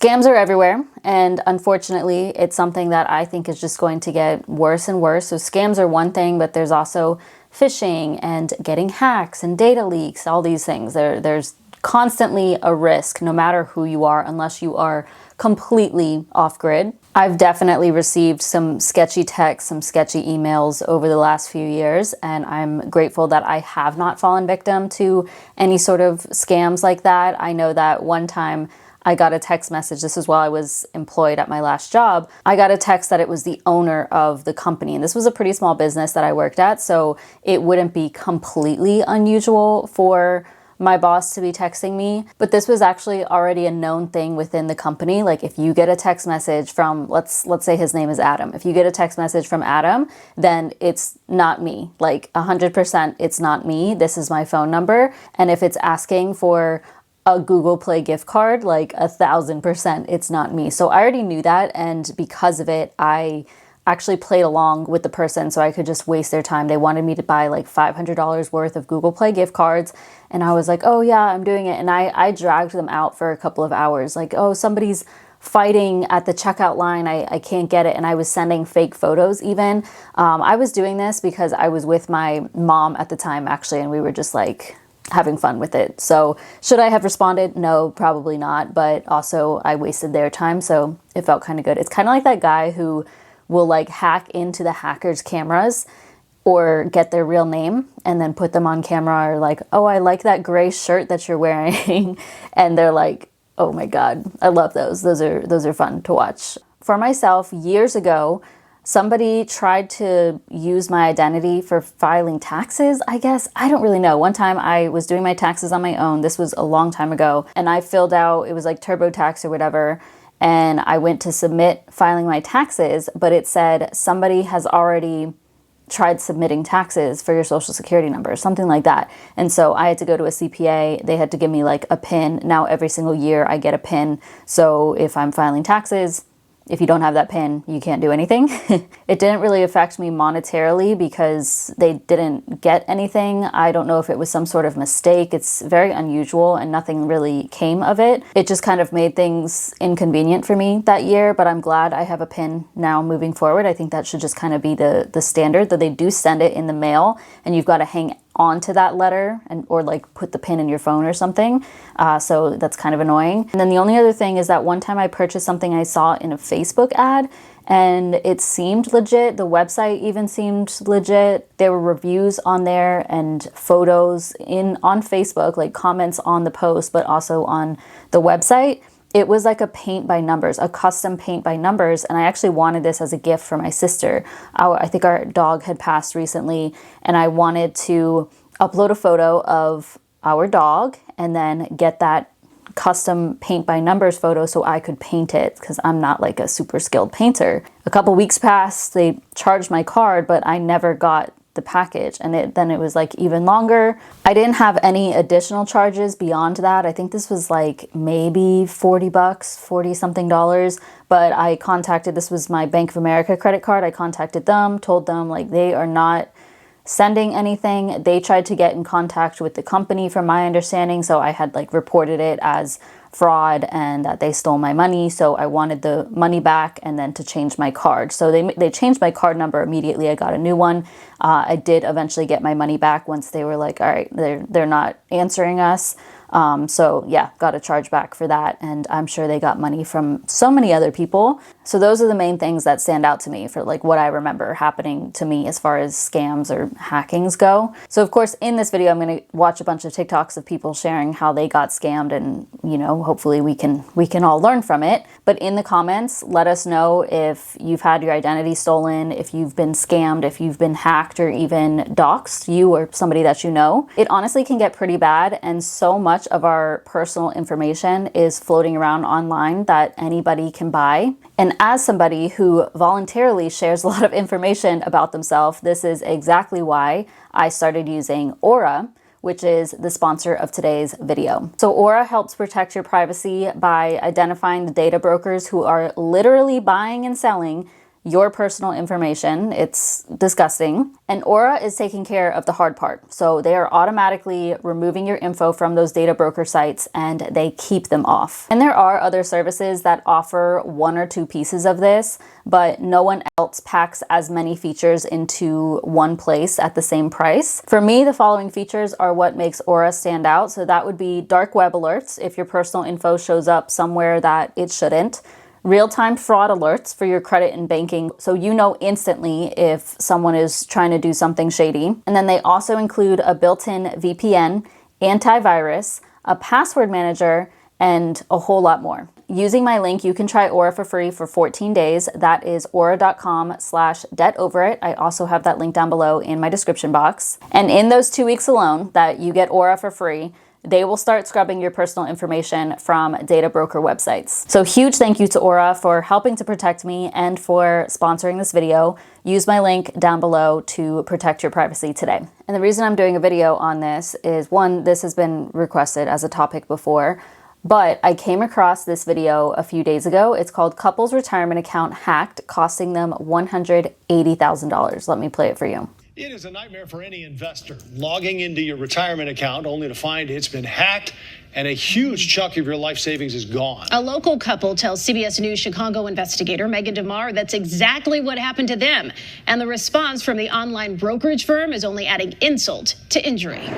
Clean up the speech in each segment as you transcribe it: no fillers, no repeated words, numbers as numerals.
Scams are everywhere, and unfortunately, it's something that I think is just going to get worse and worse. So scams are one thing, but there's also phishing and getting hacks and data leaks, all these things. There's constantly a risk, no matter who you are, unless you are completely off grid. I've definitely received some sketchy texts, some sketchy emails over the last few years, and I'm grateful that I have not fallen victim to any sort of scams like that. I know that one time I got a text message, this is while I was employed at my last job, I got a text that it was the owner of the company. And this was a pretty small business that I worked at, so it wouldn't be completely unusual for my boss to be texting me. But this was actually already a known thing within the company. Like if you get a text message from, let's say his name is Adam. If you get a text message from Adam, then it's not me. Like 100% it's not me. This is my phone number. And if it's asking for a Google Play gift card, like 1,000% it's not me. So I already knew that, and because of it, I actually played along with the person so I could just waste their time. They wanted me to buy like $500 worth of Google Play gift cards, and I was like, oh yeah, I'm doing it. And I dragged them out for a couple of hours, like, oh, somebody's fighting at the checkout line, I can't get it. And I was sending fake photos even. I was doing this because I was with my mom at the time, actually, and we were just like having fun with it. So should I have responded? No, probably not. But also I wasted their time, so it felt kind of good. It's kind of like that guy who will like hack into the hackers' cameras or get their real name and then put them on camera, or like, oh, I like that gray shirt that you're wearing. And they're like, oh my God, I love those. Those are fun to watch. For myself, years ago, somebody tried to use my identity for filing taxes, I guess. I don't really know. One time I was doing my taxes on my own. This was a long time ago. And I filled out, it was like TurboTax or whatever. And I went to submit filing my taxes, but it said somebody has already tried submitting taxes for your social security number, something like that. And so I had to go to a CPA. They had to give me like a PIN. Now every single year I get a PIN. So if I'm filing taxes, if you don't have that PIN, you can't do anything. It didn't really affect me monetarily because they didn't get anything. I don't know if it was some sort of mistake. It's very unusual and nothing really came of it. It just kind of made things inconvenient for me that year, but I'm glad I have a PIN now moving forward. I think that should just kind of be the standard, that they do send it in the mail and you've got to hang onto that letter and or like put the pin in your phone or something. So that's kind of annoying. And then the only other thing is that one time I purchased something I saw in a Facebook ad and it seemed legit. The website even seemed legit. There were reviews on there and photos on Facebook, like comments on the post, but also on the website. It was like a paint by numbers, a custom paint by numbers. And I actually wanted this as a gift for my sister. I think our dog had passed recently, and I wanted to upload a photo of our dog and then get that custom paint by numbers photo so I could paint it, because I'm not like a super skilled painter. A couple weeks passed, they charged my card, but I never got the package, and then it was like even longer. I didn't have any additional charges beyond that. I think this was like maybe $40, 40 something dollars, but I contacted, this was my Bank of America credit card. I contacted them, told them like they are not sending anything. They tried to get in contact with the company from my understanding, so I had like reported it as fraud and that they stole my money. So I wanted the money back and then to change my card. So they changed my card number immediately. I got a new one. I did eventually get my money back once they were like, all right, they're not answering us. So yeah, got a charge back for that. And I'm sure they got money from so many other people. So those are the main things that stand out to me for like what I remember happening to me as far as scams or hackings go. So of course, in this video, I'm going to watch a bunch of TikToks of people sharing how they got scammed, and, you know, hopefully we can all learn from it. But in the comments, let us know if you've had your identity stolen, if you've been scammed, if you've been hacked or even doxed, you or somebody that you know. It honestly can get pretty bad, and so much of our personal information is floating around online that anybody can buy. And as somebody who voluntarily shares a lot of information about themselves, this is exactly why I started using Aura, which is the sponsor of today's video. So Aura helps protect your privacy by identifying the data brokers who are literally buying and selling your personal information. It's disgusting. And Aura is taking care of the hard part. So they are automatically removing your info from those data broker sites and they keep them off. And there are other services that offer one or two pieces of this, but no one else packs as many features into one place at the same price. For me, the following features are what makes Aura stand out. So that would be dark web alerts if your personal info shows up somewhere that it shouldn't. Real-time fraud alerts for your credit and banking, so you know instantly if someone is trying to do something shady. And then they also include a built-in VPN, antivirus, a password manager, and a whole lot more. Using my link, you can try Aura for free for 14 days. That is aura.com/debtoverit. I also have that link down below in my description box. And in those 2 weeks alone that you get Aura for free, they will start scrubbing your personal information from data broker websites. So huge thank you to Aura for helping to protect me and for sponsoring this video. Use my link down below to protect your privacy today. And the reason I'm doing a video on this is, one, this has been requested as a topic before, but I came across this video a few days ago. It's called Couple's Retirement Account Hacked, Costing Them $180,000. Let me play it for you. It is a nightmare for any investor logging into your retirement account only to find it's been hacked and a huge chunk of your life savings is gone. A local couple tells CBS News Chicago investigator Megan DeMar that's exactly what happened to them. And the response from the online brokerage firm is only adding insult to injury.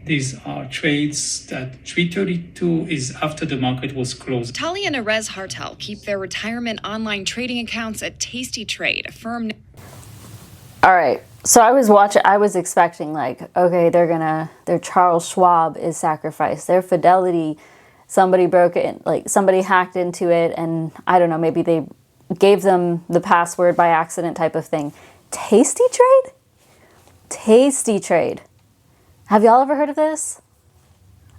These are trades that 3:32 is after the market was closed. Talia and Erez Hartel keep their retirement online trading accounts at Tasty Trade, a firm. All right. So I was expecting like, okay, their Charles Schwab is sacrificed. Their Fidelity, somebody broke it, like somebody hacked into it, and I don't know, maybe they gave them the password by accident type of thing. Tasty Trade? Tasty Trade. Have y'all ever heard of this?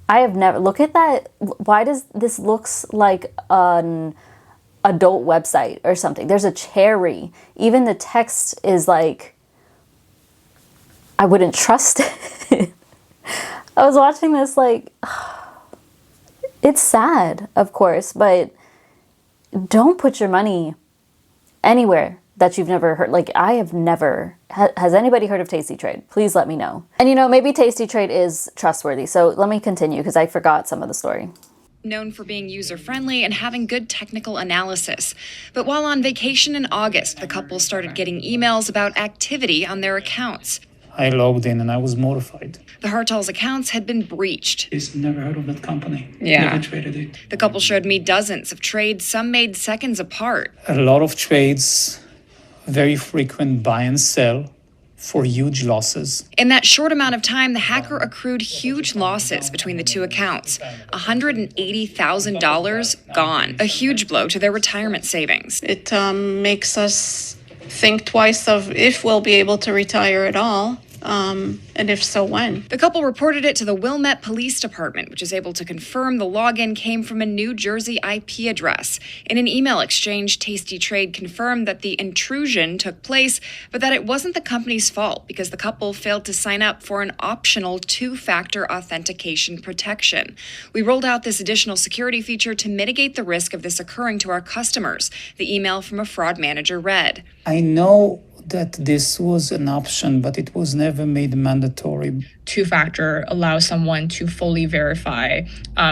I have never. Look at that. Why does this looks like an adult website or something? There's a cherry. Even the text is like, I wouldn't trust it. I was watching this like, it's sad, of course, but don't put your money anywhere that you've never heard. Like, I have never. Has anybody heard of Tasty Trade? Please let me know. And you know, maybe Tasty Trade is trustworthy. So let me continue because I forgot some of the story. Known for being user-friendly and having good technical analysis. But while on vacation in August, the couple started getting emails about activity on their accounts. I logged in and I was mortified. The Hartels' accounts had been breached. I've never heard of that company. Yeah. Never traded it. The couple showed me dozens of trades, some made seconds apart. A lot of trades, very frequent buy and sell for huge losses. In that short amount of time, the hacker accrued huge losses between the two accounts. $180,000 gone. A huge blow to their retirement savings. It makes us think twice of if we'll be able to retire at all. And if so, when? The couple reported it to the Wilmette Police Department, which is able to confirm the login came from a New Jersey IP address. In an email exchange, Tasty Trade confirmed that the intrusion took place, but that it wasn't the company's fault because the couple failed to sign up for an optional two-factor authentication protection. We rolled out this additional security feature to mitigate the risk of this occurring to our customers, the email from a fraud manager read. I know that this was an option, but it was never made mandatory. Two-factor allows someone to fully verify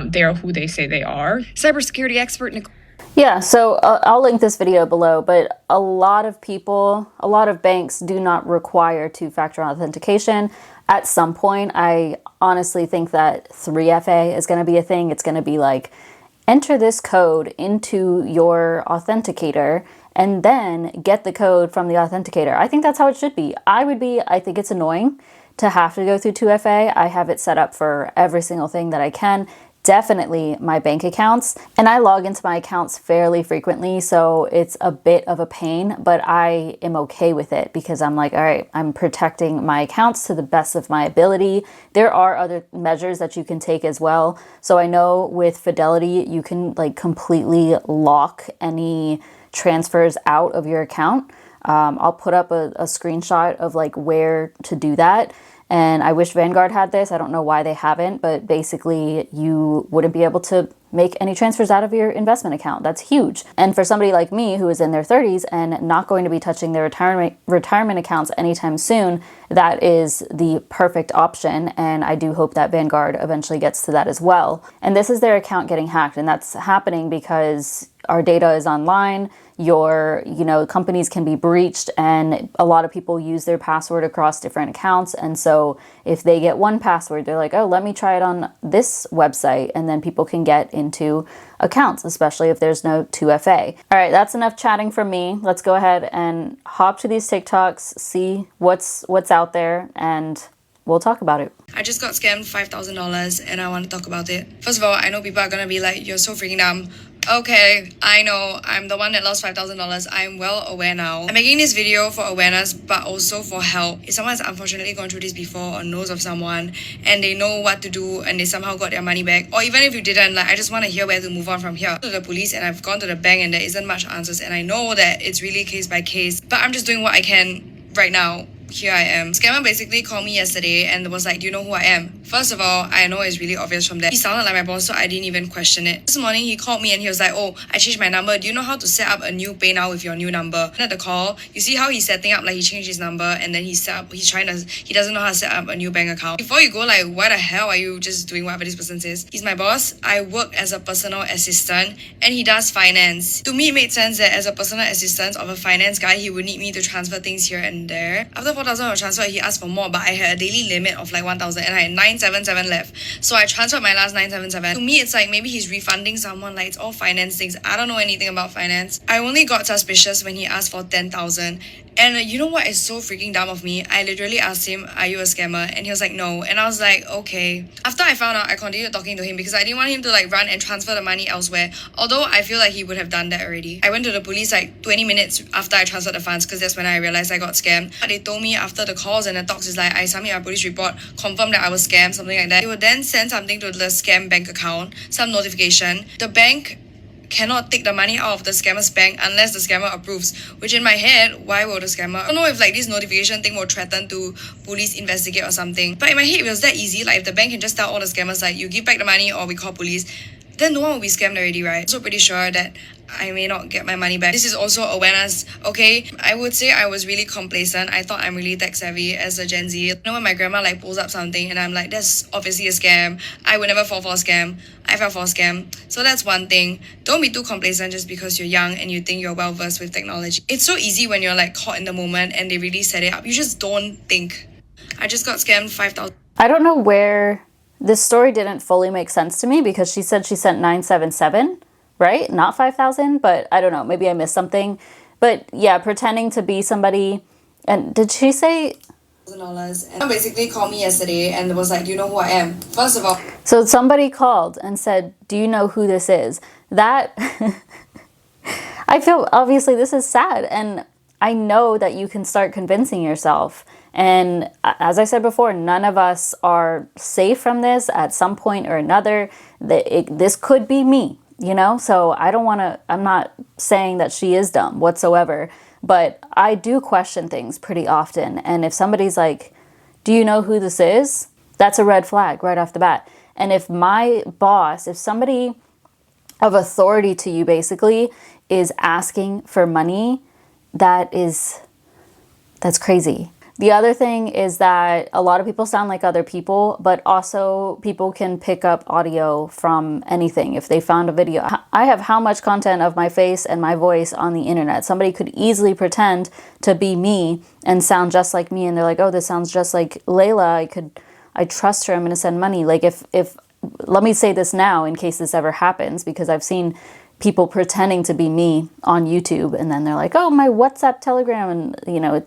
they are who they say they are. Cybersecurity expert Nicole. Yeah, so I'll link this video below, but a lot of banks do not require two-factor authentication. At some point, I honestly think that 3FA is going to be a thing. It's going to be like, enter this code into your authenticator and then get the code from the authenticator. I think that's how it should be. I think it's annoying to have to go through 2FA. I have it set up for every single thing that I can. Definitely my bank accounts. And I log into my accounts fairly frequently, so it's a bit of a pain, but I am okay with it because I'm like, all right, I'm protecting my accounts to the best of my ability. There are other measures that you can take as well. So I know with Fidelity, you can like completely lock any transfers out of your account. I'll put up a screenshot of like where to do that. And I wish Vanguard had this. I don't know why they haven't, but basically you wouldn't be able to make any transfers out of your investment account. That's huge. And for somebody like me who is in their 30s and not going to be touching their retirement accounts anytime soon, that is the perfect option. And I do hope that Vanguard eventually gets to that as well. And this is their account getting hacked. And that's happening because our data is online. Your, companies can be breached, and a lot of people use their password across different accounts. And so if they get one password, they're like, oh, let me try it on this website. And then people can get into accounts, especially if there's no 2FA. All right, that's enough chatting from me. Let's go ahead and hop to these TikToks, see what's out there, and we'll talk about it. I just got scammed $5,000 and I want to talk about it. First of all, I know people are going to be like, you're so freaking dumb. Okay, I know, I'm the one that lost $5,000. I'm well aware now. I'm making this video for awareness, but also for help. If someone has unfortunately gone through this before or knows of someone and they know what to do and they somehow got their money back, or even if you didn't, I just want to hear where to move on from here. To the police, and I've gone to the bank and there isn't much answers, and I know that it's really case by case, but I'm just doing what I can right now. Here I am. Scammer basically called me yesterday and was like, do you know who I am? First of all, I know it's really obvious from that. He sounded like my boss, so I didn't even question it. This morning, he called me and he was like, oh, I changed my number. Do you know how to set up a new pay now with your new number? And at the call, you see how he's setting up, he changed his number and then he doesn't know how to set up a new bank account. Before you go, why the hell are you just doing whatever this person says? He's my boss. I work as a personal assistant and he does finance. To me, it made sense that as a personal assistant of a finance guy, he would need me to transfer things here and there. After 4,000 of transfer, he asked for more, but I had a daily limit of 1,000 and I had 977 left. So I transferred my last 977. To me, it's maybe he's refunding someone, it's all finance things. I don't know anything about finance. I only got suspicious when he asked for 10,000. And you know what is so freaking dumb of me? I literally asked him, are you a scammer? And he was like, no. And I was like, okay. After I found out, I continued talking to him because I didn't want him to run and transfer the money elsewhere. Although I feel like he would have done that already. I went to the police 20 minutes after I transferred the funds because that's when I realized I got scammed. But they told me after the calls and the talks is I submit my police report, confirm that I was scammed, something like that. They would then send something to the scam bank account, some notification. The bank cannot take the money out of the scammer's bank unless the scammer approves. Which in my head, why will the scammer? I don't know if this notification thing will threaten to police investigate or something. But in my head, it was that easy. If the bank can just tell all the scammers you give back the money or we call police, then no one will be scammed already, right? I'm so pretty sure that I may not get my money back. This is also awareness, okay? I would say I was really complacent. I thought I'm really tech savvy as a Gen Z. When my grandma pulls up something and I'm that's obviously a scam. I would never fall for a scam. I fell for a scam. So that's one thing. Don't be too complacent just because you're young and you think you're well versed with technology. It's so easy when you're caught in the moment and they really set it up. You just don't think. I just got scammed 5,000. I don't know where this story didn't fully make sense to me because she said she sent 977, right? Not 5,000, but I don't know. Maybe I missed something. But yeah, pretending to be somebody. And did she say $1,000? And basically called me yesterday and was like, do you know who I am? First of all. So somebody called and said, do you know who this is? That, I feel obviously this is sad. And I know that you can start convincing yourself. And as I said before, none of us are safe from this at some point or another. This could be me, So I'm not saying that she is dumb whatsoever, but I do question things pretty often. And if somebody's like, do you know who this is? That's a red flag right off the bat. And if my boss, if somebody of authority to you basically is asking for money, that's crazy. The other thing is that a lot of people sound like other people, but also people can pick up audio from anything. If they found a video, I have how much content of my face and my voice on the internet. Somebody could easily pretend to be me and sound just like me. And they're like, oh, this sounds just like Layla. I trust her. I'm going to send money. If let me say this now in case this ever happens, because I've seen people pretending to be me on YouTube, and then they're like, oh, my WhatsApp, Telegram, and it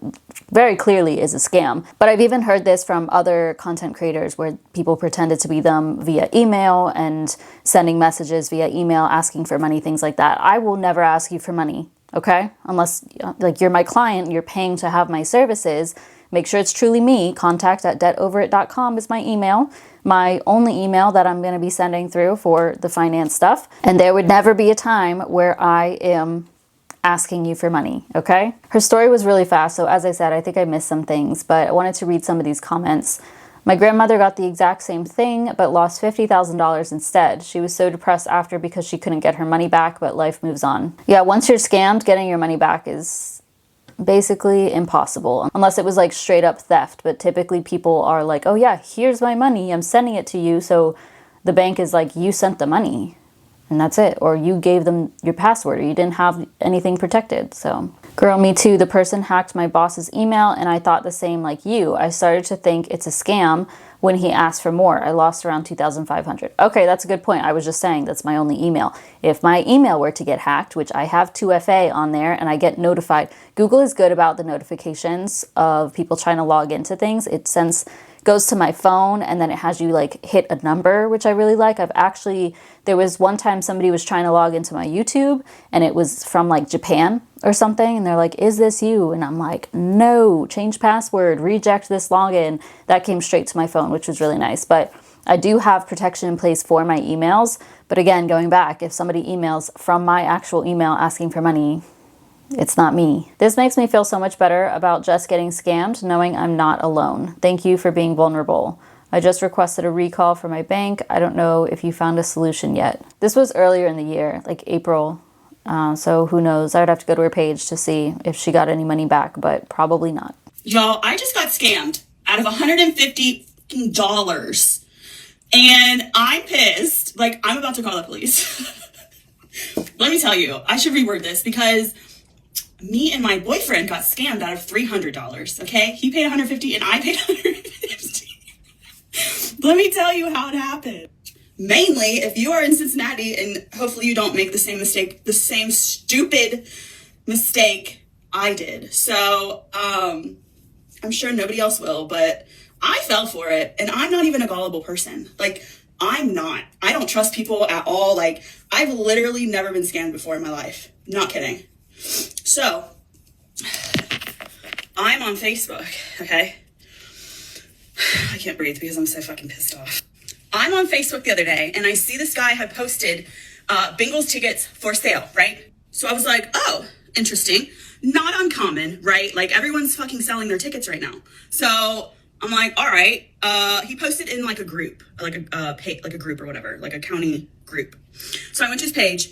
very clearly is a scam. But I've even heard this from other content creators where people pretended to be them via email and sending messages via email, asking for money, things like that. I will never ask you for money, okay? Unless you're my client, you're paying to have my services. Make sure it's truly me. contact@debtoverit.com is my email. My only email that I'm going to be sending through for the finance stuff. And there would never be a time where I am asking you for money, okay? Her story was really fast, so as I said, I think I missed some things, but I wanted to read some of these comments. My grandmother got the exact same thing, but lost $50,000 instead. She was so depressed after because she couldn't get her money back, but life moves on. Yeah, once you're scammed, getting your money back is basically impossible, unless it was like straight up theft. But typically people are like, oh yeah, here's my money, I'm sending it to you. So the bank is like, you sent the money and that's it. Or you gave them your password, or you didn't have anything protected. So girl, me too. The person hacked my boss's email and I thought the same like you. I started to think it's a scam when he asked for more. I lost around $2,500. Okay, that's a good point. I was just saying that's my only email. If my email were to get hacked, which I have 2FA on there and I get notified, Google is good about the notifications of people trying to log into things. It goes to my phone and then it has you like hit a number, which I really like. There was one time somebody was trying to log into my YouTube and it was from like Japan or something. And they're like, is this you? And I'm like, no, change password, reject this login. That came straight to my phone, which was really nice. But I do have protection in place for my emails. But again, going back, if somebody emails from my actual email asking for money, it's not me. This makes me feel so much better about just getting scammed, knowing I'm not alone. Thank you for being vulnerable. I just requested a recall for my bank. I don't know if you found a solution yet. This was earlier in the year, like April. So who knows? I would have to go to her page to see if she got any money back, but probably not. Y'all, I just got scammed out of $150. And I'm pissed. Like, I'm about to call the police. Let me tell you, I should reword this because me and my boyfriend got scammed out of $300, okay? He paid $150 and I paid $150. Let me tell you how it happened. Mainly, if you are in Cincinnati, and hopefully you don't make the same stupid mistake I did. So, I'm sure nobody else will, but I fell for it, and I'm not even a gullible person. Like, I'm not. I don't trust people at all. Like, I've literally never been scammed before in my life. Not kidding. So, I'm on Facebook, okay? I can't breathe because I'm so fucking pissed off. I'm on Facebook the other day, and I see this guy had posted Bengals tickets for sale, right? So I was like, oh, interesting. Not uncommon, right? Like, everyone's fucking selling their tickets right now. So I'm like, all right. He posted in like a group, like a group or whatever, like a county group. So I went to his page.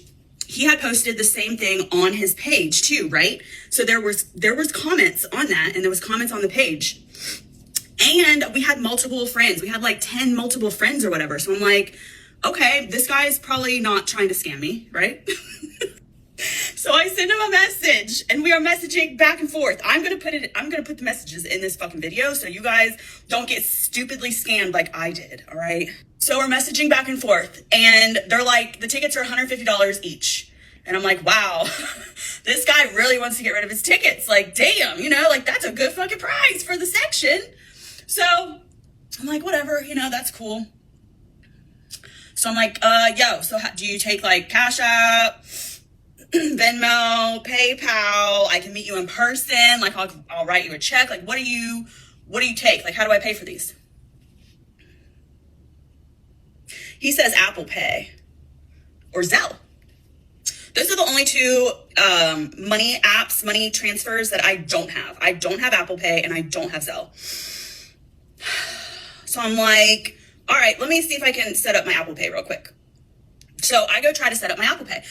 He had posted the same thing on his page too, right? So there was comments on that, and there was comments on the page. And we had multiple friends. We had like 10 multiple friends or whatever. So I'm like, okay, this guy's probably not trying to scam me, right? So I send him a message and we are messaging back and forth. I'm going to put the messages in this fucking video so you guys don't get stupidly scammed like I did, all right? So we're messaging back and forth and they're like, the tickets are $150 each. And I'm like, wow, this guy really wants to get rid of his tickets. Like, damn, like that's a good fucking price for the section. So I'm like, whatever, that's cool. So I'm like, so do you take like Cash App, Venmo, PayPal? I can meet you in person. Like, I'll write you a check. Like, what do you take? Like, how do I pay for these? He says Apple Pay or Zelle. Those are the only two money transfers that I don't have. I don't have Apple Pay and I don't have Zelle. So I'm like, all right, let me see if I can set up my Apple Pay real quick. So I go try to set up my Apple Pay.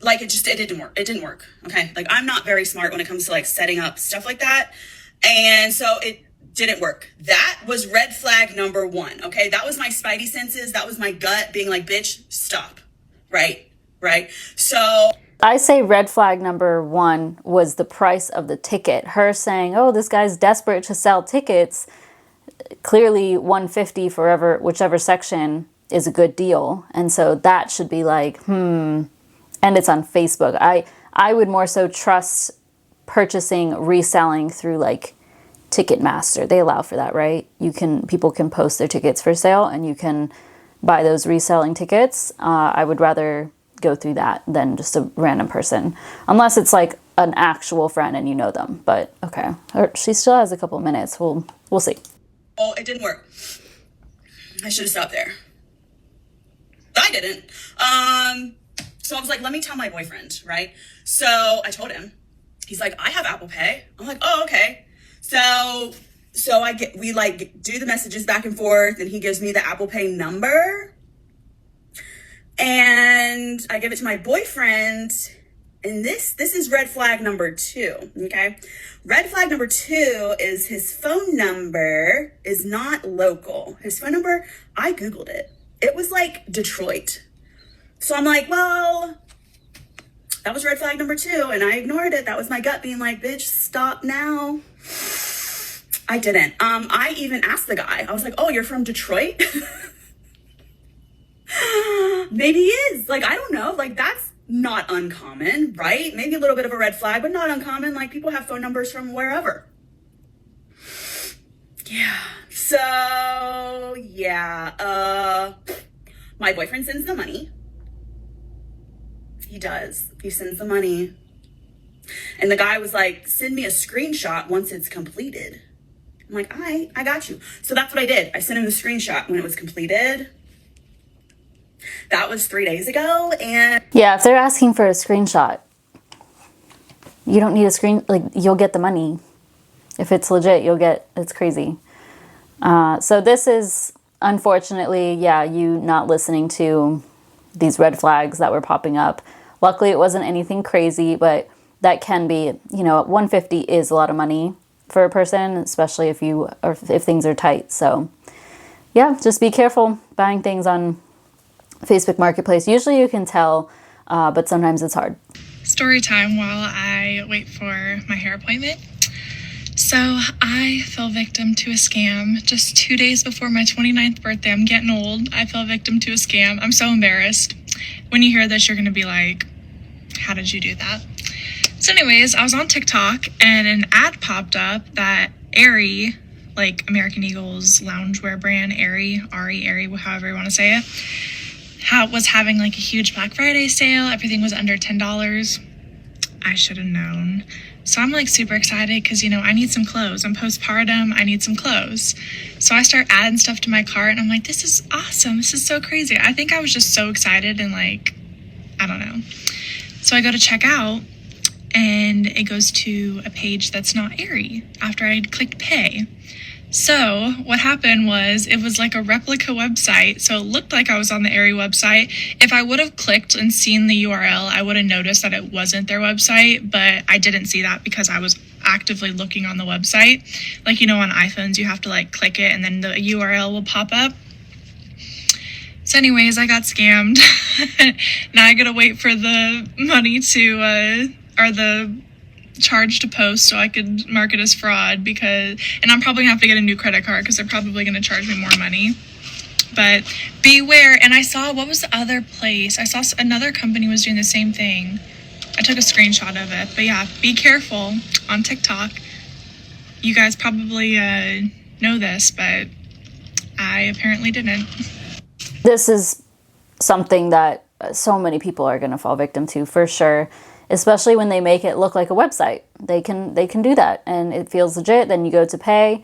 It didn't work. It didn't work. Okay. Like, I'm not very smart when it comes to like setting up stuff like that. And so it didn't work. That was red flag number 1. Okay. That was my spidey senses. That was my gut being like, bitch, stop. Right. So I say red flag number 1 was the price of the ticket. Her saying, oh, this guy's desperate to sell tickets. Clearly $150 for whichever section is a good deal. And so that should be like, and it's on Facebook. I would more so trust purchasing, reselling through like Ticketmaster. They allow for that, right? People can post their tickets for sale and you can buy those reselling tickets. I would rather go through that than just a random person, unless it's like an actual friend and you know them. But okay, she still has a couple minutes. We'll see. Oh, it didn't work. I should have stopped there. I didn't. So I was like, let me tell my boyfriend, right? So I told him. He's like, I have Apple Pay. I'm like, oh, okay. So So we like do the messages back and forth, and he gives me the Apple Pay number, and I give it to my boyfriend. And this is red flag number 2, okay? Red flag number 2 is his phone number is not local. His phone number, I Googled it. It was like Detroit. So I'm like, well, that was red flag number 2, and I ignored it. That was my gut being like, bitch, stop now. I didn't. I even asked the guy. I was like, oh, you're from Detroit? Maybe he is. Like, I don't know. Like, that's not uncommon, right? Maybe a little bit of a red flag, but not uncommon. Like, people have phone numbers from wherever. Yeah. So, yeah. My boyfriend sends the money. He does. He sends the money. And the guy was like, send me a screenshot once it's completed. I'm like, all right, I got you. So that's what I did. I sent him the screenshot when it was completed. That was 3 days ago. And Yeah, if they're asking for a screenshot, you don't need a you'll get the money. If it's legit, it's crazy. So this is, unfortunately, you not listening to these red flags that were popping up. Luckily, it wasn't anything crazy, but that can be, $150 is a lot of money for a person, especially if things are tight. So yeah, just be careful buying things on Facebook Marketplace. Usually you can tell, but sometimes it's hard. Story time while I wait for my hair appointment. So I fell victim to a scam just 2 days before my 29th birthday. I'm getting old. I fell victim to a scam. I'm so embarrassed. When you hear this, you're going to be like, how did you do that? So anyways, I was on TikTok and an ad popped up that Aerie, like American Eagle's loungewear brand, Aerie, however you want to say it, was having like a huge Black Friday sale. Everything was under $10. I should have known. So I'm like super excited because, I need some clothes. I'm postpartum. I need some clothes. So I start adding stuff to my cart and I'm like, this is awesome. This is so crazy. I think I was just so excited and like, I don't know. So I go to check out and it goes to a page that's not Aerie after I clicked pay. So what happened was it was like a replica website. So it looked like I was on the Aerie website. If I would have clicked and seen the URL, I would have noticed that it wasn't their website, but I didn't see that because I was actively looking on the website. Like, on iPhones, you have to like click it and then the URL will pop up. So anyways, I got scammed. Now I gotta wait for the money or the charge to post so I could mark it as fraud and I'm probably gonna have to get a new credit card because they're probably gonna charge me more money. But beware. And I saw, what was the other place? I saw another company was doing the same thing. I took a screenshot of it. But yeah, be careful on TikTok. You guys probably know this, but I apparently didn't. This is something that so many people are going to fall victim to for sure, especially when they make it look like a website. They can do that and it feels legit. Then you go to pay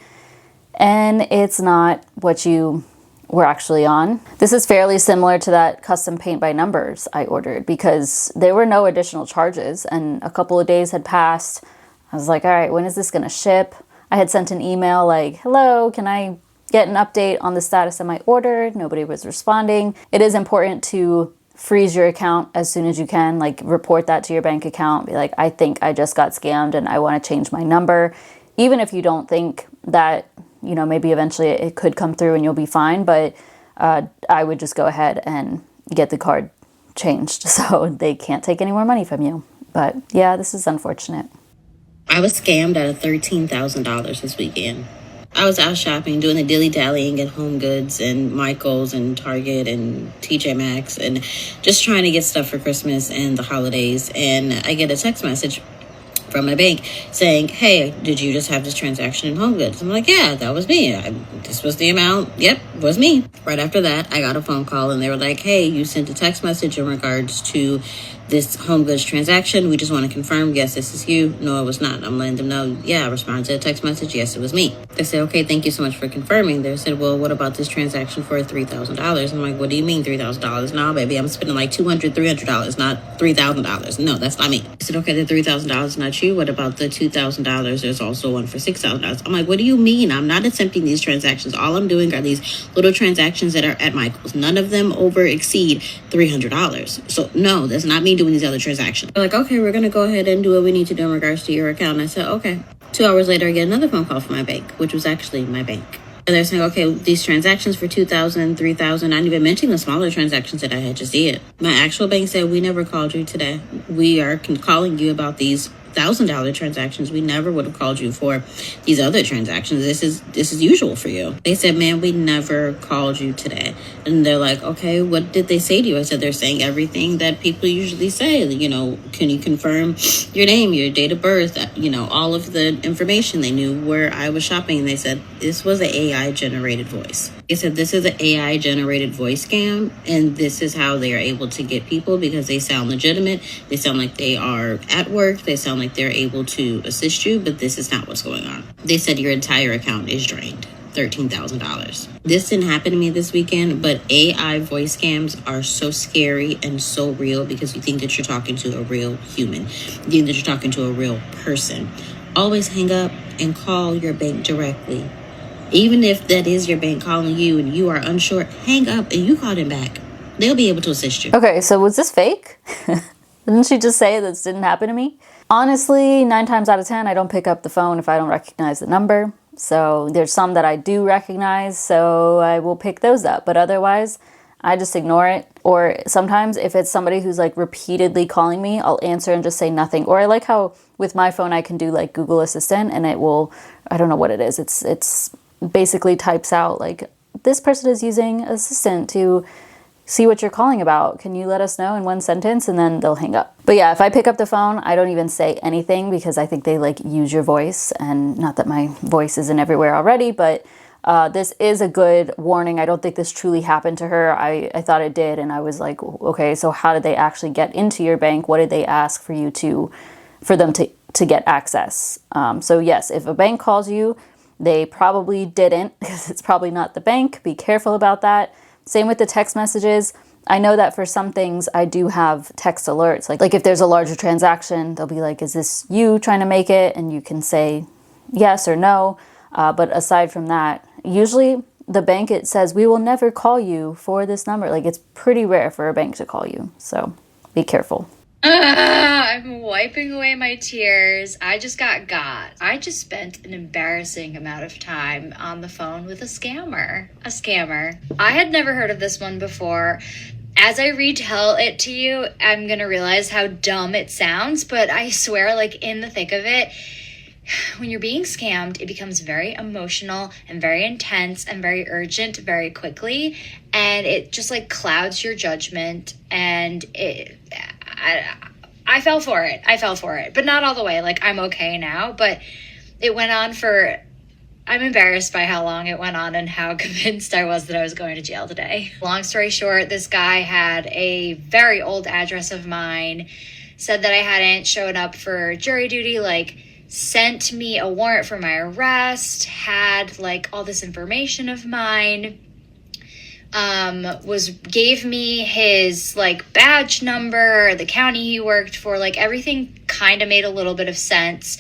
and it's not what you were actually on. This is fairly similar to that custom paint by numbers I ordered because there were no additional charges and a couple of days had passed. I was like, all right, when is this going to ship? I had sent an email like, hello, can I get an update on the status of my order? Nobody was responding. It is important to freeze your account as soon as you can, like report that to your bank account. Be like, I think I just got scammed and I want to change my number. Even if you don't think that, maybe eventually it could come through and you'll be fine. But I would just go ahead and get the card changed so they can't take any more money from you. But yeah, this is unfortunate. I was scammed out of $13,000 this weekend. I was out shopping, doing the dilly-dallying at Home Goods and Michael's and Target and TJ Maxx and just trying to get stuff for Christmas and the holidays. And I get a text message from my bank saying, hey, did you just have this transaction in Home Goods? I'm like, yeah, that was me. This was the amount. Yep, was me. Right after that, I got a phone call and they were like, hey, you sent a text message in regards to this Home Goods transaction. We just want to confirm, yes, this is you. No, it was not. I'm letting them know, yeah, I responded to the text message. Yes, it was me. They said, okay, thank you so much for confirming. They said, well, what about this transaction for $3,000? I'm like, what do you mean $3,000? No, baby, I'm spending like $200, $300, not $3,000. No, that's not me. I said, okay, the $3,000 is not you. What about the $2,000? There's also one for $6,000. I'm like, what do you mean? I'm not attempting these transactions. All I'm doing are these little transactions that are at Michael's. None of them over exceed $300. So no, that's not me doing these other transactions. They're like, okay, we're going to go ahead and do what we need to do in regards to your account. And I said, okay. 2 hours later, I get another phone call from my bank, which was actually my bank. And they're saying, okay, these transactions for $2,000, $3,000, not even mentioning the smaller transactions that I had just did. My actual bank said, we never called you today. We are calling you about these $1,000 transactions. We never would have called you for these other transactions. This is usual for you. They said, man, we never called you today. And they're like, okay, what did they say to you? I said, they're saying everything that people usually say. You know, can you confirm your name, your date of birth, all of the information. They knew where I was shopping. And they said, this was an AI generated voice. They said, this is an AI generated voice scam. And this is how they are able to get people, because they sound legitimate. They sound like they are at work. They sound like they're able to assist you, but this is not what's going on. They said your entire account is drained. $13,000. This didn't happen to me this weekend, but AI voice scams are so scary and so real, because you think that you're talking to a real human. You think that you're talking to a real person. Always hang up and call your bank directly. Even if that is your bank calling you and you are unsure, hang up and you call them back. They'll be able to assist you. Okay, so was this fake? Didn't she just say this didn't happen to me? Honestly, 9 times out of 10, I don't pick up the phone if I don't recognize the number. So there's some that I do recognize, so I will pick those up. But otherwise, I just ignore it. Or sometimes if it's somebody who's like repeatedly calling me, I'll answer and just say nothing. Or I like how with my phone I can do like Google Assistant, and it will, I don't know what it is. It's basically types out like, this person is using Assistant to see what you're calling about. Can you let us know in one sentence? And then they'll hang up. But yeah, if I pick up the phone, I don't even say anything, because I think they like use your voice. And not that my voice isn't everywhere already, but this is a good warning. I don't think this truly happened to her. I thought it did. And I was like, okay, so how did they actually get into your bank? What did they ask for them to get access? So yes, if a bank calls you, they probably didn't, because it's probably not the bank. Be careful about that. Same with the text messages. I know that for some things I do have text alerts. Like if there's a larger transaction, they'll be like, is this you trying to make it? And you can say yes or no. But aside from that, usually the bank, it says, we will never call you for this number. Like it's pretty rare for a bank to call you. So be careful. I'm wiping away my tears. I just got. I just spent an embarrassing amount of time on the phone with a scammer. I had never heard of this one before. As I retell it to you, I'm going to realize how dumb it sounds, but I swear, like in the thick of it, when you're being scammed, it becomes very emotional and very intense and very urgent very quickly. And it just like clouds your judgment, and I fell for it, but not all the way. Like I'm okay now, but it went on I'm embarrassed by how long it went on and how convinced I was that I was going to jail today. Long story short, this guy had a very old address of mine, said that I hadn't shown up for jury duty, like sent me a warrant for my arrest, had like all this information of mine, gave me his like badge number, the county he worked for, like everything kind of made a little bit of sense.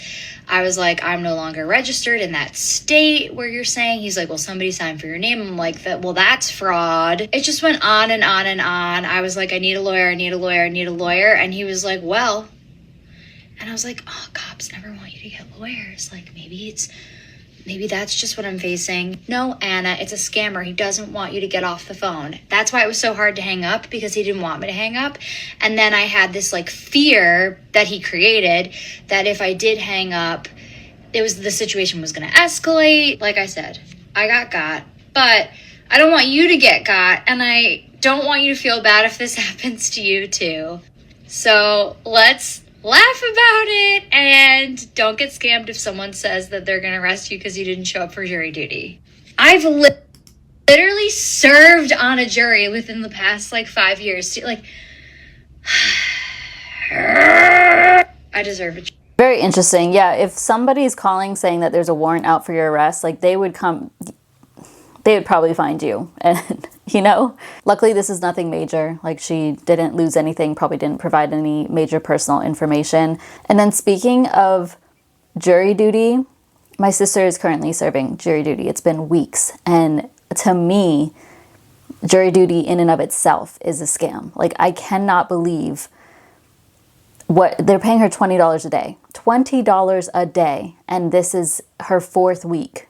I was like, I'm no longer registered in that state where you're saying. He's like, well, somebody signed for your name. I'm like, well, that's fraud. It just went on and on and on. I was like, I need a lawyer. And he was like, well, and I was like, oh, cops never want you to get lawyers. Like maybe that's just what I'm facing. No, Anna, it's a scammer. He doesn't want you to get off the phone. That's why it was so hard to hang up, because he didn't want me to hang up. And then I had this like fear that he created that if I did hang up, the situation was going to escalate. Like I said, I got, but I don't want you to get got. And I don't want you to feel bad if this happens to you too. So let's laugh about it and don't get scammed if someone says that they're going to arrest you because you didn't show up for jury duty. I've literally served on a jury within the past like 5 years. Like, I deserve it. Very interesting. Yeah, if somebody's calling saying that there's a warrant out for your arrest, like they would come, they would probably find you. And, you know, luckily this is nothing major. Like, she didn't lose anything, probably didn't provide any major personal information. And then speaking of jury duty, my sister is currently serving jury duty. It's been weeks. And to me, jury duty in and of itself is a scam. Like, I cannot believe what they're paying her $20 a day. $20 a day. And this is her 4th week.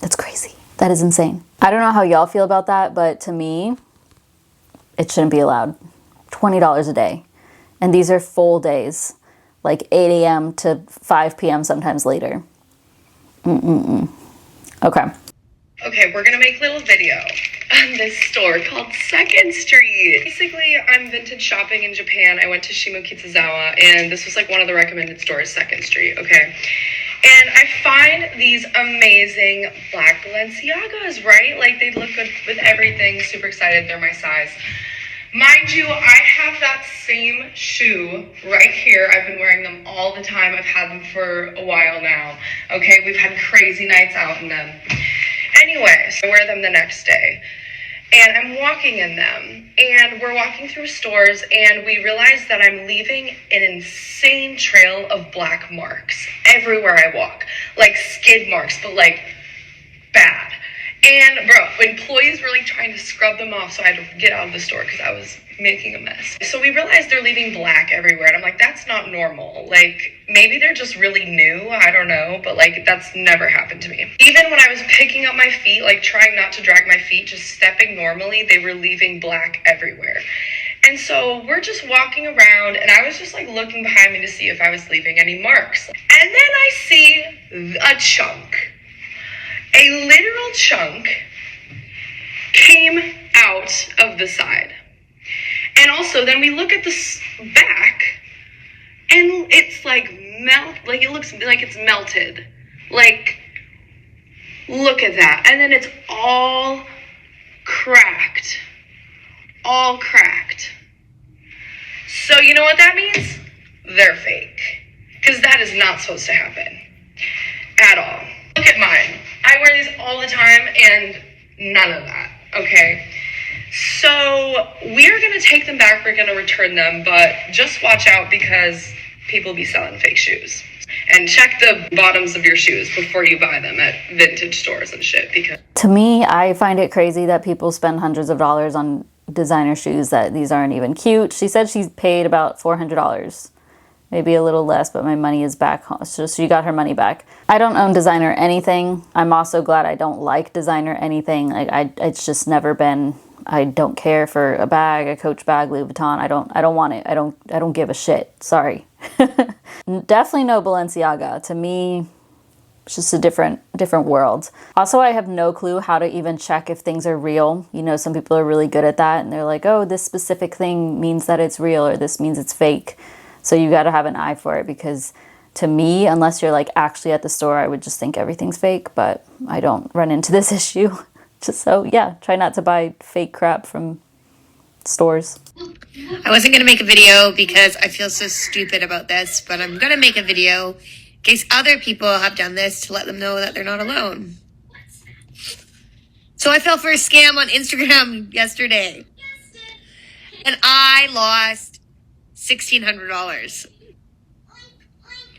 That's crazy. That is insane. I don't know how y'all feel about that, but to me, it shouldn't be allowed. $20 a day. And these are full days, like 8 a.m. to 5 p.m. sometimes later. Okay. Okay, we're gonna make a little video on this store called 2nd Street. Basically, I'm vintage shopping in Japan. I went to Shimokitazawa, and this was like one of the recommended stores, 2nd Street, okay? And I find these amazing black Balenciagas, right? Like, they look good with everything, super excited, they're my size. Mind you, I have that same shoe right here. I've been wearing them all the time. I've had them for a while now, okay? We've had crazy nights out in them. Anyway, so I wear them the next day, and I'm walking in them, and we're walking through stores, and we realize that I'm leaving an insane trail of black marks everywhere I walk, like skid marks, but like bad. And bro, employees were like trying to scrub them off, so I had to get out of the store because I was making a mess. So we realized they're leaving black everywhere, and I'm like, that's not normal. Like, maybe they're just really new, I don't know, but like, that's never happened to me. Even when I was picking up my feet, like trying not to drag my feet, just stepping normally, they were leaving black everywhere. And so we're just walking around, and I was just like looking behind me to see if I was leaving any marks. And then I see a chunk. A literal chunk came out of the side. And also, then we look at the back, and it's like it looks like it's melted. Like, look at that. And then it's all cracked. All cracked. So you know what that means? They're fake. Because that is not supposed to happen. At all. Look at mine. I wear these all the time, and none of that, okay? So we're going to take them back. We're going to return them, but just watch out because people be selling fake shoes. And check the bottoms of your shoes before you buy them at vintage stores and shit. Because To me, I find it crazy that people spend hundreds of dollars on designer shoes that these aren't even cute. She said she's paid about $400. Maybe a little less, but my money is back home. So she got her money back. I don't own designer anything. I'm also glad I don't like designer anything. Like, it's just never been. I don't care for a bag, a Coach bag, Louis Vuitton. I don't want it. I don't give a shit. Sorry. Definitely no Balenciaga. To me, it's just a different world. Also, I have no clue how to even check if things are real. You know, some people are really good at that, and they're like, oh, this specific thing means that it's real, or this means it's fake. So you got to have an eye for it, because to me, unless you're like actually at the store, I would just think everything's fake, but I don't run into this issue. Just so, yeah, try not to buy fake crap from stores. I wasn't going to make a video because I feel so stupid about this, but I'm going to make a video in case other people have done this to let them know that they're not alone. So I fell for a scam on Instagram yesterday, and I lost $1,600.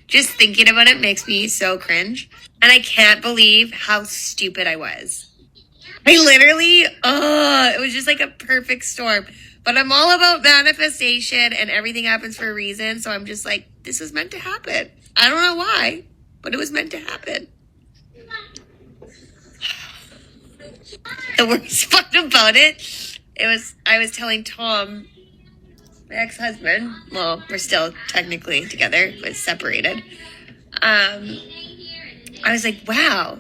Just thinking about it makes me so cringe. And I can't believe how stupid I was. I literally, it was just like a perfect storm. But I'm all about manifestation, and everything happens for a reason. So I'm just like, this was meant to happen. I don't know why, but it was meant to happen. The worst part about it, I was telling Tom, my ex-husband, well, we're still technically together, but separated. I was like, wow,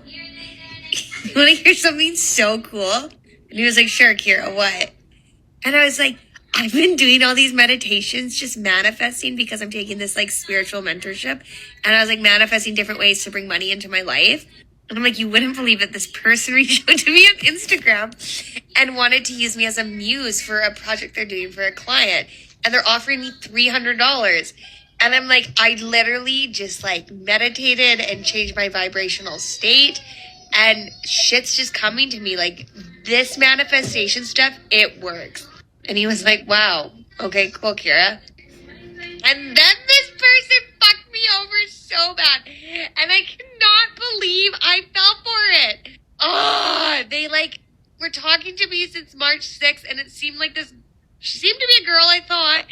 you want to hear something so cool? And he was like, sure, Kira, what? And I was like, I've been doing all these meditations, just manifesting, because I'm taking this like spiritual mentorship. And I was like manifesting different ways to bring money into my life. And I'm like, you wouldn't believe it. This person reached out to me on Instagram and wanted to use me as a muse for a project they're doing for a client. And they're offering me $300. And I'm like, I literally just like meditated and changed my vibrational state. and shit's just coming to me. Like, this manifestation stuff, it works. And he was like, wow, okay, cool, Kira. And then this person fucked me over so bad. And I cannot believe I fell for it. Oh, they like were talking to me since March 6th, and it seemed like this, she seemed to be a girl, I thought.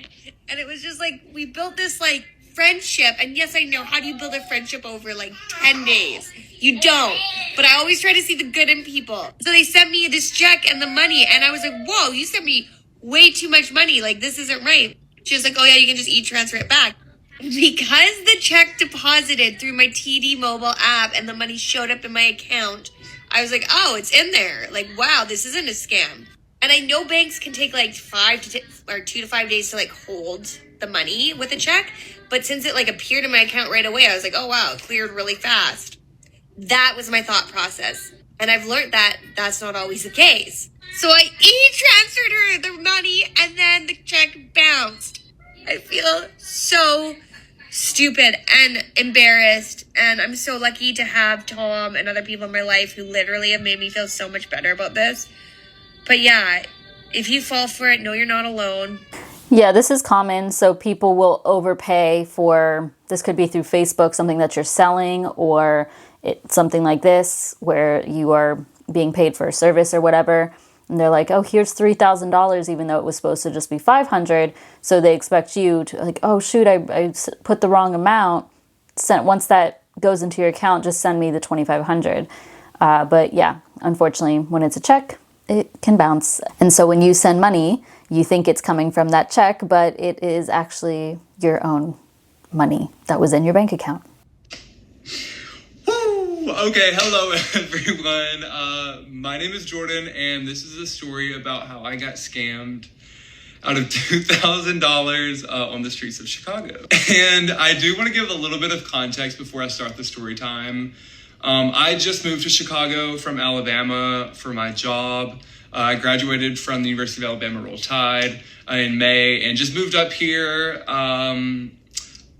And it was just like, we built this like friendship. And yes, I know, how do you build a friendship over like 10 days? You don't. But I always try to see the good in people. So they sent me this check and the money, and I was like, whoa, you sent me way too much money. Like, this isn't right. She was like, oh yeah, you can just e-transfer it back. Because the check deposited through my TD mobile app and the money showed up in my account, I was like, oh, it's in there. Like, wow, this isn't a scam. And I know banks can take like 2 to 5 days to like hold the money with a check. But since it like appeared in my account right away, I was like, oh wow, it cleared really fast. That was my thought process. And I've learned that that's not always the case. So I e-transferred her the money and then the check bounced. I feel so stupid and embarrassed. And I'm so lucky to have Tom and other people in my life who literally have made me feel so much better about this. But yeah, if you fall for it, know you're not alone. Yeah, this is common. So people will overpay for, this could be through Facebook, something that you're selling, or something like this where you are being paid for a service or whatever. And they're like, oh, here's $3,000, even though it was supposed to just be $500. So they expect you to like, oh, shoot, I put the wrong amount. Once that goes into your account, just send me the $2,500. But yeah, unfortunately, when it's a check, it can bounce. And so when you send money, you think it's coming from that check, but it is actually your own money that was in your bank account. Okay, hello everyone. My name is Jordan, and this is a story about how I got scammed out of $2,000 on the streets of Chicago. And I do want to give a little bit of context before I start the story time. I just moved to Chicago from Alabama for my job. I graduated from the University of Alabama Roll Tide in May and just moved up here.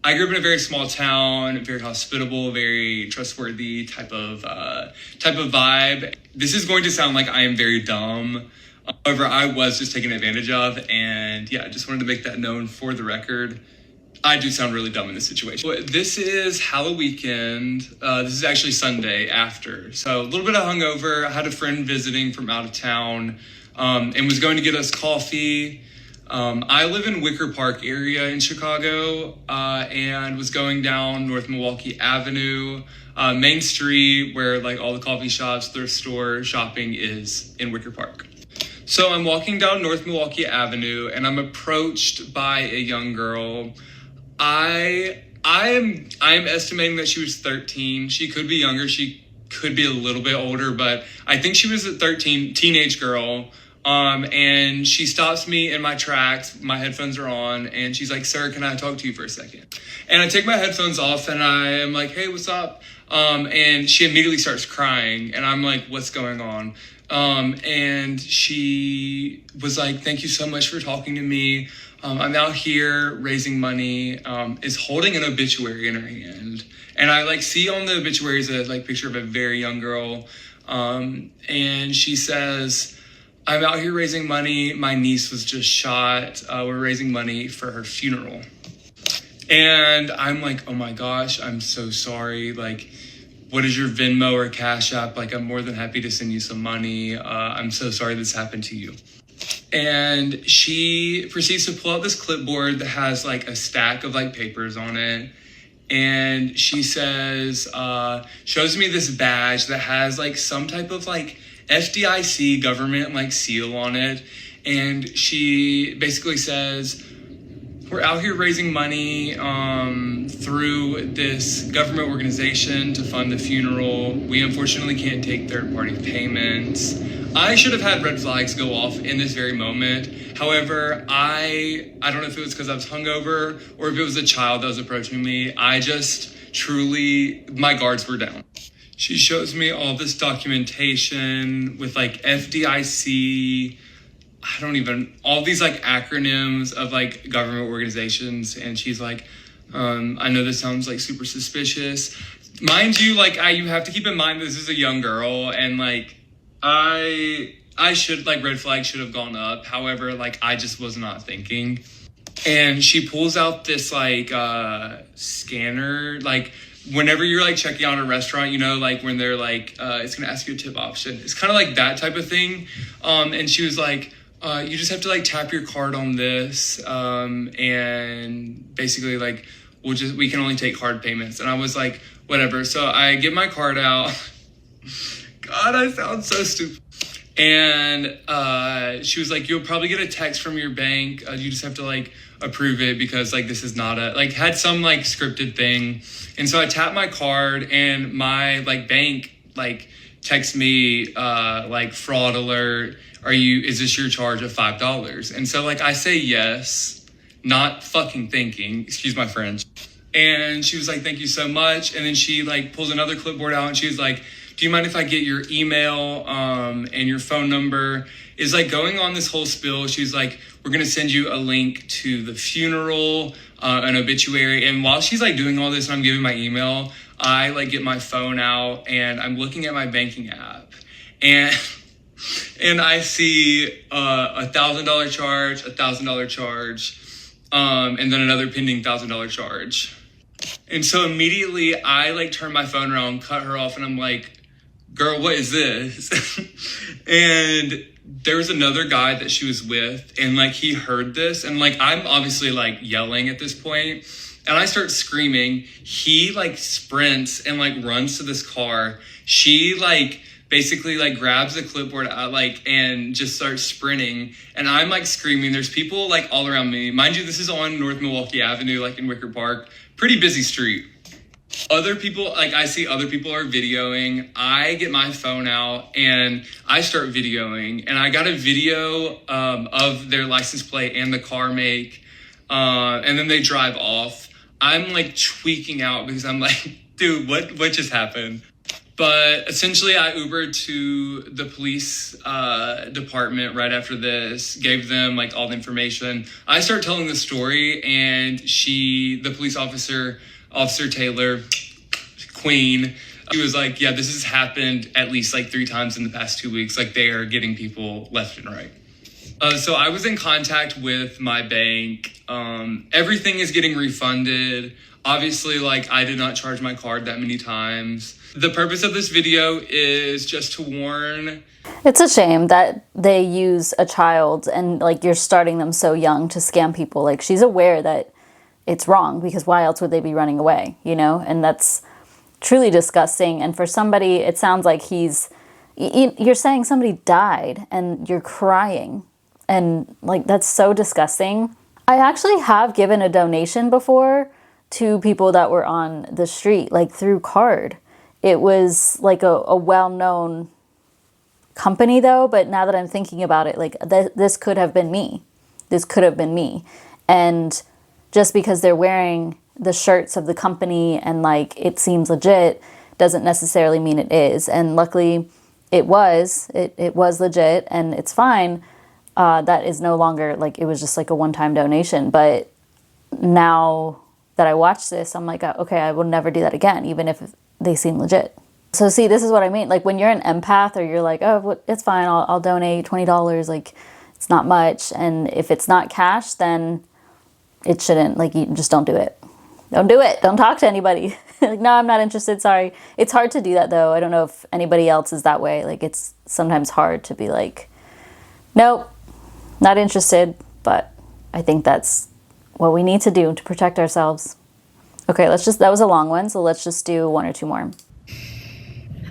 I grew up in a very small town, very hospitable, very trustworthy type of vibe. This is going to sound like I am very dumb. However, I was just taken advantage of, and yeah, I just wanted to make that known for the record. I do sound really dumb in this situation. This is Halloween weekend. This is actually Sunday after. So a little bit of hungover. I had a friend visiting from out of town and was going to get us coffee. I live in Wicker Park area in Chicago and was going down North Milwaukee Avenue, Main Street, where like all the coffee shops, thrift store, shopping is in Wicker Park. So I'm walking down North Milwaukee Avenue and I'm approached by a young girl. I am estimating that she was 13. She could be younger. She could be a little bit older, but I think she was a 13 teenage girl. And she stops me in my tracks. My headphones are on, and she's like, "Sir, can I talk to you for a second?" And I take my headphones off, and I am like, "Hey, what's up?" And she immediately starts crying, and I'm like, "What's going on?" And she was like, "Thank you so much for talking to me. I'm out here raising money," is holding an obituary in her hand. And I like see on the obituaries a like picture of a very young girl. And she says, "I'm out here raising money. My niece was just shot. We're raising money for her funeral." And I'm like, "Oh my gosh, I'm so sorry. Like, what is your Venmo or Cash App? Like, I'm more than happy to send you some money. I'm so sorry this happened to you." And she proceeds to pull out this clipboard that has like a stack of like papers on it. And she says, shows me this badge that has like some type of like FDIC government like seal on it. And she basically says, "We're out here raising money through this government organization to fund the funeral. We unfortunately can't take third-party payments." I should have had red flags go off in this very moment. However, I don't know if it was because I was hungover or if it was a child that was approaching me. I just truly, my guards were down. She shows me all this documentation with like FDIC, all these like acronyms of like government organizations. And she's like, "I know this sounds like super suspicious. Mind you, like, you have to keep in mind this is a young girl, and like I should, like, red flag should have gone up. However, like, I just was not thinking. And she pulls out this like scanner, like whenever you're like checking out a restaurant, you know, like when they're like it's gonna ask you a tip option. It's kind of like that type of thing. And she was like, you just have to like tap your card on this, and basically like we can only take card payments. And I was like, whatever. So I get my card out. God, I sound so stupid. And she was like, you'll probably get a text from your bank. You just have to like approve it because like this is not a, like, had some like scripted thing. And so I tapped my card, and my like bank like texts me like, fraud alert, is this your charge of $5? And so like I say yes, not fucking thinking, excuse my French. And she was like, thank you so much. And then she like pulls another clipboard out, and she was like, do you mind if I get your email and your phone number? Is like going on this whole spill. She's like, we're going to send you a link to the funeral, an obituary. And while she's like doing all this and I'm giving my email, I like get my phone out and I'm looking at my banking app. And I see $1,000 charge, $1,000 charge, and then another pending $1,000 charge. And so immediately I like turn my phone around, cut her off, and I'm like, girl, what is this? And there was another guy that she was with, and like he heard this, and like I'm obviously like yelling at this point, and I start screaming. He like sprints and like runs to this car. She like basically like grabs the clipboard like and just starts sprinting, and I'm like screaming. There's people like all around me. Mind you, this is on North Milwaukee Avenue, like in Wicker Park. Pretty busy street. Other people, like I see other people are videoing. I get my phone out and I start videoing, and I got a video of their license plate and the car make, and then they drive off. I'm like tweaking out because I'm like, dude, what just happened? But essentially I Ubered to the police department right after this, gave them like all the information. I start telling the story, and the police officer Taylor, Queen, he was like, yeah, this has happened at least like 3 times in the past 2 weeks. Like they are getting people left and right. So I was in contact with my bank. Everything is getting refunded. Obviously, like I did not charge my card that many times. The purpose of this video is just to warn. It's a shame that they use a child, and like you're starting them so young to scam people. Like she's aware that it's wrong, because why else would they be running away, you know? And that's truly disgusting. And for somebody, it sounds like you're saying somebody died and you're crying. And like, that's so disgusting. I actually have given a donation before to people that were on the street, like through card. It was like a well-known company though, but now that I'm thinking about it, like this could have been me. This could have been me. And just because they're wearing the shirts of the company and like it seems legit doesn't necessarily mean it is. And luckily it was legit, and it's fine. That is no longer like, it was just like a one-time donation. But now that I watch this, I'm like, okay, I will never do that again, even if they seem legit. So see, this is what I mean. Like when you're an empath, or you're like, oh, it's fine, I'll donate $20. Like it's not much. And if it's not cash, then it shouldn't, like, you just don't do it. Don't do it. Don't talk to anybody. Like, no, I'm not interested. Sorry. It's hard to do that though. I don't know if anybody else is that way. Like it's sometimes hard to be like, nope, not interested. But I think that's what we need to do to protect ourselves. Okay, that was a long one. So let's just do 1 or 2 more.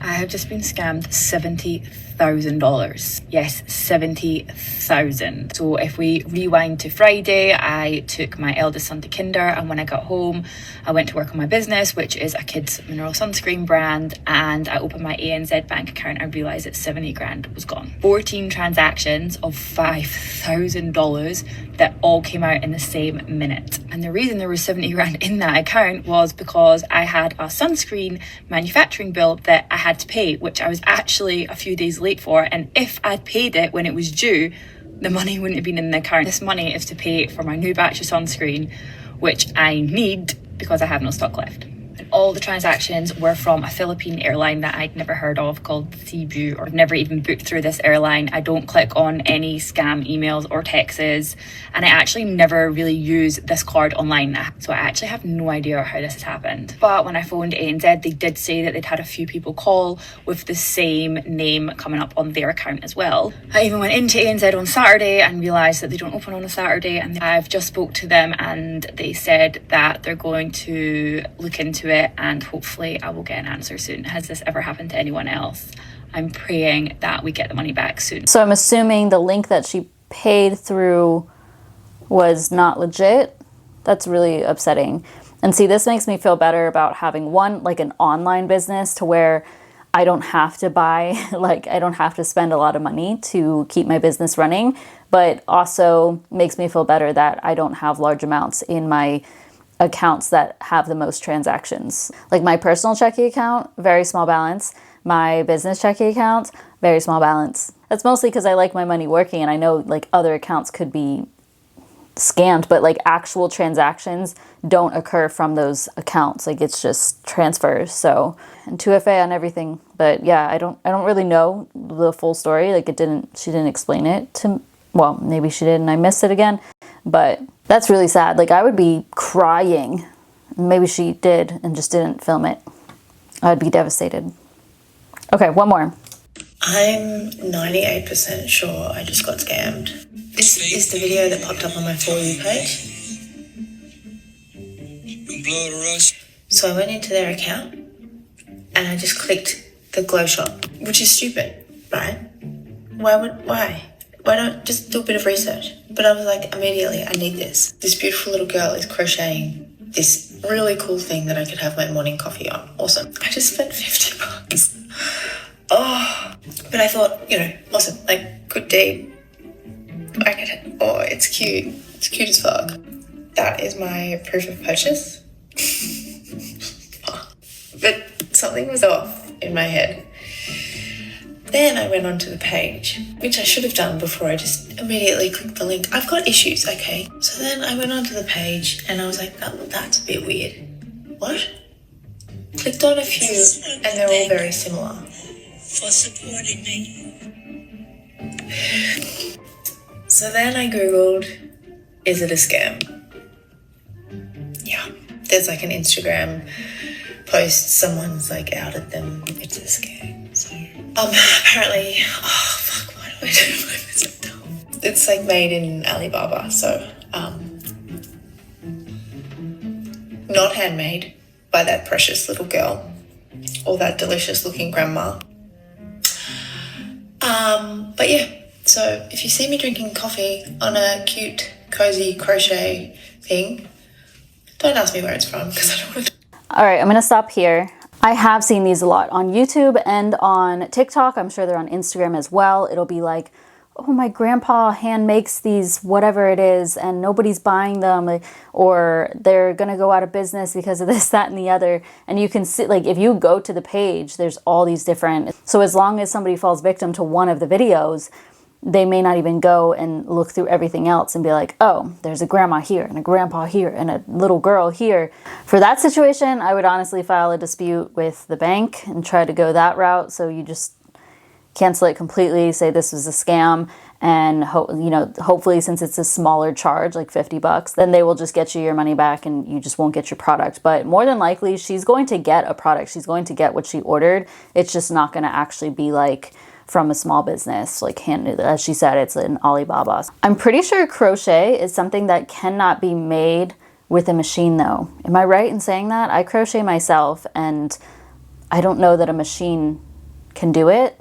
I have just been scammed $70,000. Yes, $70,000. So if we rewind to Friday, I took my eldest son to kinder, and when I got home, I went to work on my business, which is a kids mineral sunscreen brand, and I opened my ANZ bank account and realised that 70 grand was gone. 14 transactions of $5,000 that all came out in the same minute. And the reason there was 70 grand in that account was because I had a sunscreen manufacturing bill that I had to pay, which I was actually a few days late for, and if I'd paid it when it was due, the money wouldn't have been in the account. This money is to pay for my new batch of sunscreen, which I need because I have no stock left. All the transactions were from a Philippine airline that I'd never heard of called Cebu, or never even booked through this airline. I don't click on any scam emails or texts, and I actually never really use this card online, so I actually have no idea how this has happened. But when I phoned ANZ, they did say that they'd had a few people call with the same name coming up on their account as well. I even went into ANZ on Saturday and realised that they don't open on a Saturday, and I've just spoke to them and they said that they're going to look into it and hopefully I will get an answer soon. Has this ever happened to anyone else? I'm praying that we get the money back soon. So I'm assuming the link that she paid through was not legit. That's really upsetting. And see, this makes me feel better about having an online business to where I don't have to buy, I don't have to spend a lot of money to keep my business running, but also makes me feel better that I don't have large amounts in my accounts that have the most transactions. Like my personal checking account, very small balance. My business checking account, very small balance. That's mostly because I like my money working, and I know other accounts could be scammed, but actual transactions don't occur from those accounts. It's just transfers. So, and 2FA on everything. But yeah, I don't really know the full story. She didn't explain it to, well, maybe she did and I missed it again, but that's really sad. I would be crying. Maybe she did and just didn't film it. I'd be devastated. Okay, one more. I'm 98% sure I just got scammed. This is the video that popped up on my For You page. So I went into their account and I just clicked the glow shop, which is stupid, right? Why? Why not just do a bit of research? But I was immediately, I need this. This beautiful little girl is crocheting this really cool thing that I could have my morning coffee on. Awesome. I just spent $50. Oh, but I thought, awesome, good deed. It's cute. It's cute as fuck. That is my proof of purchase. But something was off in my head. Then I went onto the page, which I should have done before I just immediately clicked the link. I've got issues, okay? So then I went onto the page and I was like, that's a bit weird. What? Clicked on a few and they're all very similar. For supporting me. So then I Googled, is it a scam? Yeah. There's an Instagram post, someone's outed them. It's a scam. So apparently, why do I do my It's made in Alibaba, so not handmade by that precious little girl or that delicious looking grandma. But yeah, so if you see me drinking coffee on a cute, cozy crochet thing, don't ask me where it's from because I don't want to. All right, I'm going to stop here. I have seen these a lot on YouTube and on TikTok. I'm sure they're on Instagram as well. It'll be oh, my grandpa hand makes these, whatever it is, and nobody's buying them, or they're going to go out of business because of this, that, and the other. And you can see, if you go to the page, there's all these different. So as long as somebody falls victim to one of the videos, they may not even go and look through everything else and be like, oh, there's a grandma here and a grandpa here and a little girl here. For that situation, I would honestly file a dispute with the bank and try to go that route. So you just cancel it completely, say this was a scam, and hopefully since it's a smaller charge, $50, then they will just get you your money back and you just won't get your product. But more than likely, she's going to get a product. She's going to get what she ordered. It's just not going to actually be from a small business, as she said, it's an Alibaba. I'm pretty sure crochet is something that cannot be made with a machine though. Am I right in saying that? I crochet myself and I don't know that a machine can do it.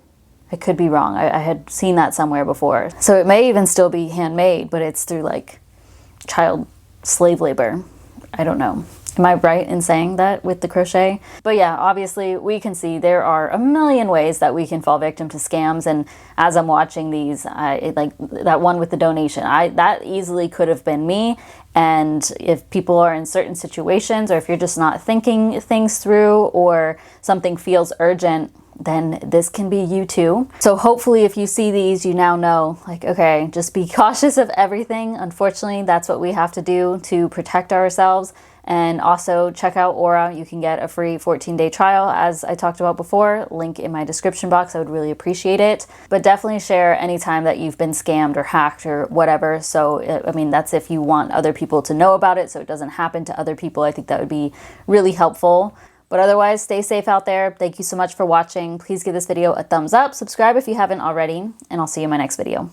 I could be wrong. I had seen that somewhere before. So it may even still be handmade, but it's through child slave labor. I don't know. Am I right in saying that with the crochet? But yeah, obviously we can see there are a million ways that we can fall victim to scams. And as I'm watching these, that one with the donation, that easily could have been me. And if people are in certain situations, or if you're just not thinking things through, or something feels urgent, then this can be you too. So hopefully if you see these, you now know, like, okay, just be cautious of everything. Unfortunately, that's what we have to do to protect ourselves. And also check out Aura. You can get a free 14-day trial, as I talked about before. Link in my description box. I would really appreciate it. But definitely share anytime that you've been scammed or hacked or whatever. So, I mean, that's if you want other people to know about it so it doesn't happen to other people. I think that would be really helpful. But otherwise, stay safe out there. Thank you so much for watching. Please give this video a thumbs up. Subscribe if you haven't already. And I'll see you in my next video.